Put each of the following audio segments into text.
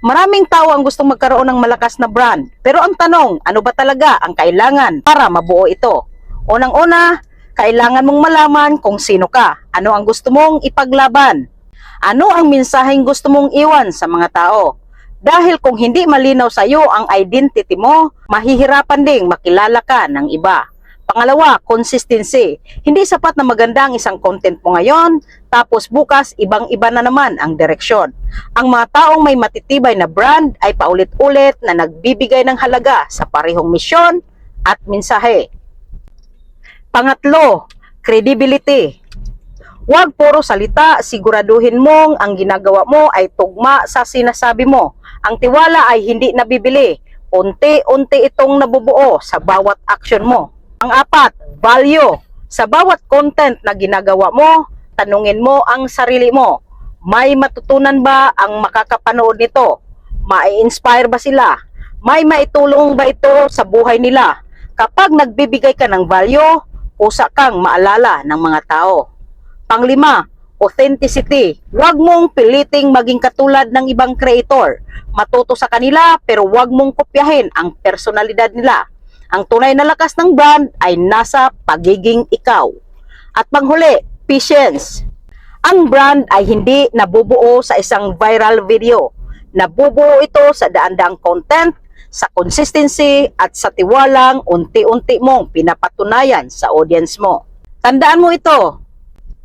Maraming tao ang gustong magkaroon ng malakas na brand. Pero ang tanong, ano ba talaga ang kailangan para mabuo ito? Unang-una, kailangan mong malaman kung sino ka. Ano ang gusto mong ipaglaban? Ano ang mensaheng gusto mong iwan sa mga tao? Dahil kung hindi malinaw sa iyo ang identity mo, mahihirapan ding makilala ka ng iba. Pangalawa, consistency. Hindi sapat na maganda ang isang content mo ngayon, tapos bukas ibang-iba na naman ang direksyon. Ang mga taong may matitibay na brand ay paulit-ulit na nagbibigay ng halaga sa parehong misyon at mensahe. Pangatlo, credibility. Huwag puro salita, siguraduhin mong ang ginagawa mo ay tugma sa sinasabi mo. Ang tiwala ay hindi nabibili, unti-unti itong nabubuo sa bawat action mo. Pang-apat, value. Sa bawat content na ginagawa mo, tanungin mo ang sarili mo. May matutunan ba ang makakapanood nito? Mai-inspire ba sila? May maitulong ba ito sa buhay nila? Kapag nagbibigay ka ng value, kusa kang maalala ng mga tao. Panglima, authenticity. Huwag mong piliting maging katulad ng ibang creator. Matuto sa kanila pero huwag mong kopyahin ang personalidad nila. Ang tunay na lakas ng brand ay nasa pagiging ikaw. At panghuli, patience. Ang brand ay hindi nabubuo sa isang viral video. Nabubuo ito sa daan-daang content, sa consistency at sa tiwalang unti-unti mong pinapatunayan sa audience mo. Tandaan mo ito,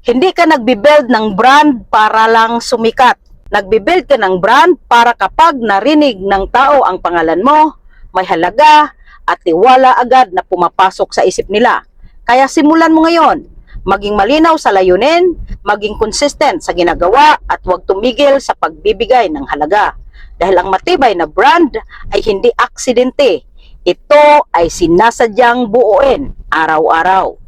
hindi ka nagbibuild ng brand para lang sumikat. Nagbibuild ka ng brand para kapag narinig ng tao ang pangalan mo, may halaga at tiwala agad na pumapasok sa isip nila. Kaya simulan mo ngayon, maging malinaw sa layunin, maging consistent sa ginagawa at huwag tumigil sa pagbibigay ng halaga. Dahil ang matibay na brand ay hindi aksidente. Ito ay sinasadyang buuin araw-araw.